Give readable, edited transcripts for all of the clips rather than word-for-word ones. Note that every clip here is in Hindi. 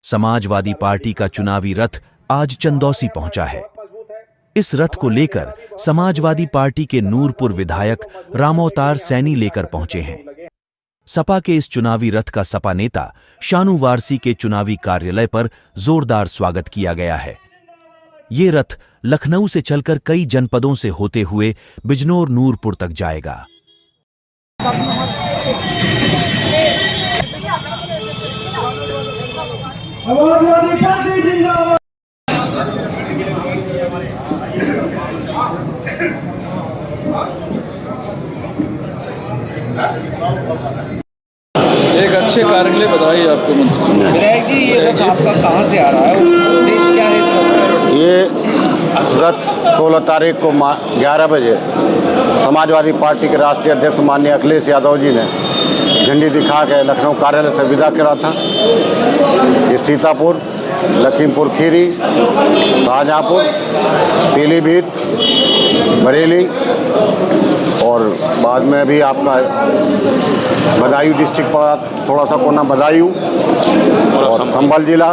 समाजवादी पार्टी का चुनावी रथ आज चंदौसी पहुंचा है। इस रथ को लेकर समाजवादी पार्टी के नूरपुर विधायक रामअवतार सैनी लेकर पहुंचे हैं। सपा के इस चुनावी रथ का सपा नेता शानू वारसी के चुनावी कार्यालय पर जोरदार स्वागत किया गया है। ये रथ लखनऊ से चलकर कई जनपदों से होते हुए बिजनौर नूरपुर तक जाएगा। एक अच्छे कार्य के लिए बधाई आपको मंत्री। विधायक जी, ये रथ आपका कहाँ से आ रहा है? उद्देश्य क्या है इसका? ये रथ 16 तारीख को 11 बजे समाजवादी पार्टी के राष्ट्रीय अध्यक्ष माननीय अखिलेश यादव जी ने झंडी दिखा के लखनऊ कार्यालय से विदा करा था। ये सीतापुर, लखीमपुर खीरी, शाहजहाँपुर, पीलीभीत, बरेली और बाद में भी आपका बदायूं डिस्ट्रिक्ट पड़ा, थोड़ा सा कोना बदायूं और संभल जिला,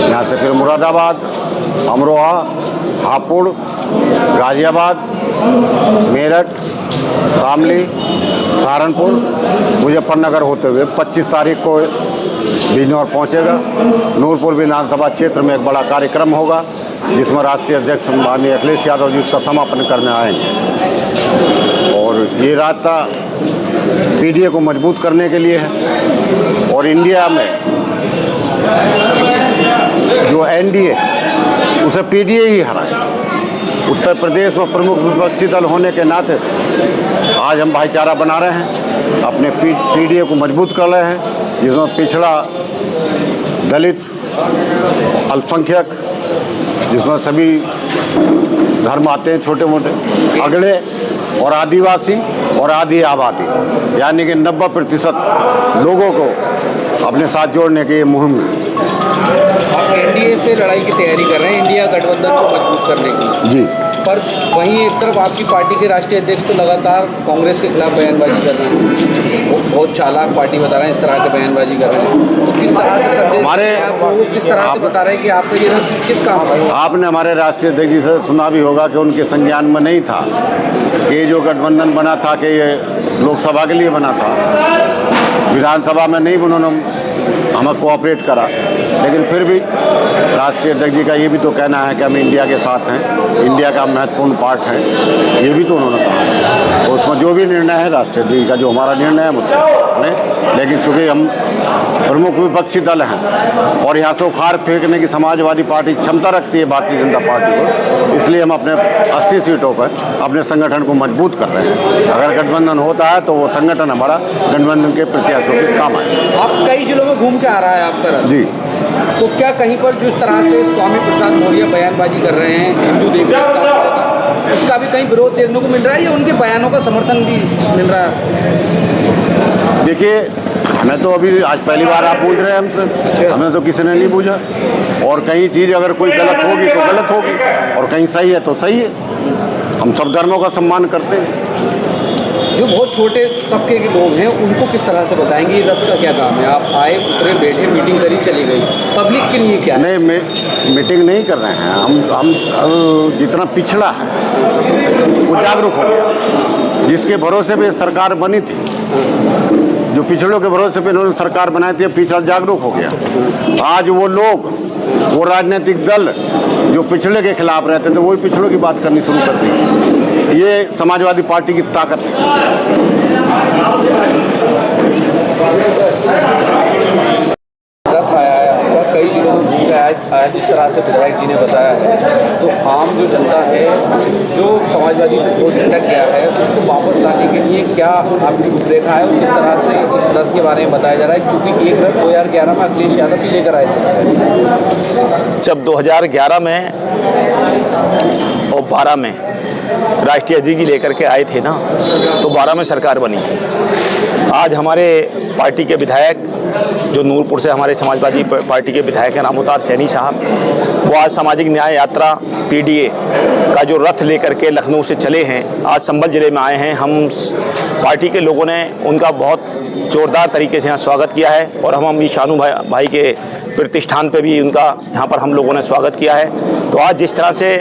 यहाँ से फिर मुरादाबाद, अमरोहा, हापुड़, गाजियाबाद, मेरठ, शामली, सहारनपुर, मुजफ्फरनगर होते हुए 25 तारीख को बिजनौर पहुँचेगा। नूरपुर विधानसभा क्षेत्र में एक बड़ा कार्यक्रम होगा जिसमें राष्ट्रीय अध्यक्ष माननीय अखिलेश यादव जी उसका समापन करने आएंगे। और ये रास्ता पीडीए को मजबूत करने के लिए है और इंडिया में जो एनडीए उसे पीडीए ही हराए। उत्तर प्रदेश में प्रमुख विपक्षी दल होने के नाते आज हम भाईचारा बना रहे हैं, अपने पीडीए को मजबूत कर रहे हैं, जिसमें पिछड़ा, दलित, अल्पसंख्यक, जिसमें सभी धर्म आते हैं, छोटे मोटे, अगड़े और आदिवासी और आधी आबादी, यानी कि 90% लोगों को अपने साथ जोड़ने की ये मुहिम है। आप एनडीए से लड़ाई की तैयारी कर रहे हैं, इंडिया गठबंधन को मजबूत करने की। जी। पर वहीं एक तरफ आपकी पार्टी के राष्ट्रीय अध्यक्ष तो लगातार कांग्रेस के खिलाफ बयानबाजी कर रहे हैं, वो बहुत चालाक पार्टी बता रहे हैं, इस तरह की बयानबाजी कर रहे हैं। तो किस तरह से संदेश वो किस तरह से बता रहे हैं कि आपका ये रथ किस काम का? आपने हमारे राष्ट्रीय अध्यक्ष जी से सुना भी होगा कि उनके संज्ञान में नहीं था कि जो गठबंधन बना था कि ये लोकसभा के लिए बना था, विधानसभा में नहीं उन्होंने हमें कोऑपरेट करा। लेकिन फिर भी राष्ट्रीय अध्यक्ष जी का ये भी तो कहना है कि हम इंडिया के साथ हैं, इंडिया का महत्वपूर्ण पार्ट है, ये भी तो उन्होंने कहा। तो उसमें जो भी निर्णय है राष्ट्रीय अध्यक्ष का, जो हमारा निर्णय है मुझे, लेकिन चूँकि हम प्रमुख विपक्षी दल हैं और यहाँ से उखाड़ फेंकने की समाजवादी पार्टी क्षमता रखती है भारतीय जनता पार्टी को, इसलिए हम अपने 80 सीटों पर अपने संगठन को मजबूत कर रहे हैं। अगर गठबंधन होता है तो वो संगठन हमारा गठबंधन के प्रत्याशियों के काम आए। आप कई जिलों में घूम के आ रहा है आपका रथ जी, तो क्या कहीं पर जिस तरह से स्वामी प्रसाद मौर्य बयानबाजी कर रहे हैं, हिंदू देखने का, उसका भी कहीं विरोध देखने को मिल रहा है या उनके बयानों का समर्थन भी मिल रहा है? देखिए, हमें तो अभी आज पहली बार आप पूछ रहे हैं हमसे, हमें तो किसी ने नहीं पूछा। और कहीं चीज़ अगर कोई गलत होगी तो गलत होगी और कहीं सही है तो सही है। हम सब धर्मों का सम्मान करते हैं। जो बहुत छोटे तबके के लोग हैं उनको किस तरह से बताएंगे ये रथ का क्या काम है? आप आए, उतरे, बैठे, मीटिंग करी, चली गई, पब्लिक के लिए क्या है? नहीं, मीटिंग नहीं कर रहे हैं हम जितना पिछड़ा है वो जागरूक हो गया। जिसके भरोसे पे सरकार बनी थी, जो पिछड़ों के भरोसे पे इन्होंने सरकार बनाई थी, पिछड़ा जागरूक हो गया। आज वो लोग, वो राजनीतिक दल जो पिछड़े के खिलाफ रहते थे, वही पिछड़ों की बात करनी शुरू कर दी। ये समाजवादी पार्टी की ताकत है। रथ आया है आपका, कई जिलों में घूम आया, जिस तरह से विधायक जी ने बताया है, तो आम जो जनता है जो समाजवादी से वोट भटक गया है उसको वापस लाने के लिए क्या आपकी रूपरेखा है और किस तरह से इस रथ के बारे में बताया जा रहा है? क्योंकि एक रथ 2011 में अखिलेश यादव भी लेकर आए थे। जब 2011 में और 12 में राष्ट्रीय अध्यक्ष जी लेकर के आए थे ना, तो 12 में सरकार बनी थी। आज हमारे पार्टी के विधायक जो नूरपुर से हमारे समाजवादी पार्टी के विधायक हैं रामोतार सैनी साहब, वो आज सामाजिक न्याय यात्रा PDA का जो रथ लेकर के लखनऊ से चले हैं, आज संभल जिले में आए हैं। हम पार्टी के लोगों ने उनका बहुत जोरदार तरीके से यहाँ स्वागत किया है और हम शानू भाई के प्रतिष्ठान पे भी उनका यहाँ पर हम लोगों ने स्वागत किया है। तो आज जिस तरह से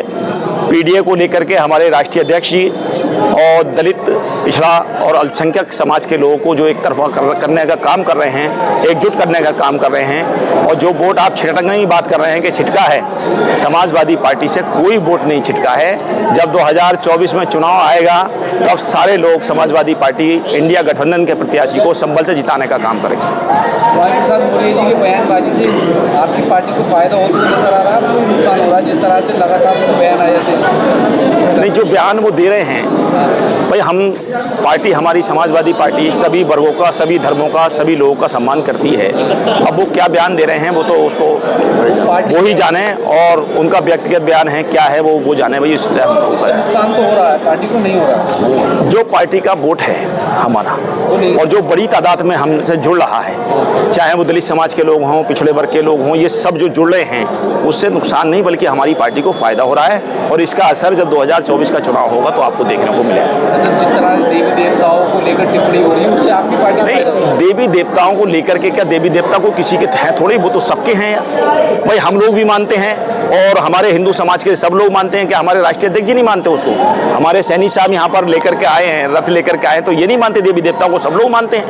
PDA को लेकर के हमारे राष्ट्रीय अध्यक्ष जी और दलित, पिछड़ा और अल्पसंख्यक समाज के लोगों को जो एक तरफा करने का काम कर रहे हैं, एकजुट करने का काम कर रहे हैं, और जो वोट आप छिटकने की बात कर रहे हैं कि छिटका है, समाजवादी पार्टी से कोई वोट नहीं छिटका है। जब 2024 में चुनाव आएगा तब सारे लोग समाजवादी पार्टी इंडिया गठबंधन के प्रत्याशी को संभल से जिताने का काम करेंगे। मोदी जी के बयानबाजी से आपकी पार्टी को फायदा होता नजर आ रहा है, कोई नुकसान हो रहा है जिस तरह से लगातार बयान आए जैसे? नहीं, जो बयान वो दे रहे हैं भाई, हम पार्टी, हमारी समाजवादी पार्टी सभी वर्गों का, सभी धर्मों का, सभी लोगों का सम्मान करती है। अब वो क्या बयान दे रहे हैं वो तो उसको वो ही जाने, और उनका व्यक्तिगत बयान है क्या है वो जाने। भाई नुकसान तो हो रहा है, पार्टी को नहीं हो रहा। जो पार्टी का वोट है हमारा और जो बड़ी तादाद में हमसे जुड़ रहा है, चाहे वो दलित समाज के लोग हों, पिछड़े वर्ग के लोग हों, ये सब जो जुड़ रहे हैं, उससे नुकसान नहीं बल्कि हमारी पार्टी को फायदा हो रहा है। और इसका असर जब 2024 का चुनाव होगा तो आपको देखने को मिलेगा। जिस तरह देवी देवताओं को लेकर टिप्पणी हो रही है, उससे आपकी पार्टी नहीं, देवी देवताओं को लेकर के क्या, देवी देवता को किसी के हैं थोड़ी, वो तो सबके हैं भाई। हम लोग भी मानते हैं और हमारे हिंदू समाज के सब लोग मानते हैं कि हमारे राष्ट्रीय अध्यक्ष जी नहीं मानते उसको। हमारे सैनी साहब यहाँ पर लेकर के आए हैं, रथ लेकर के आए हैं, तो ये नहीं मानते देवी देवताओं को, सब लोग मानते हैं।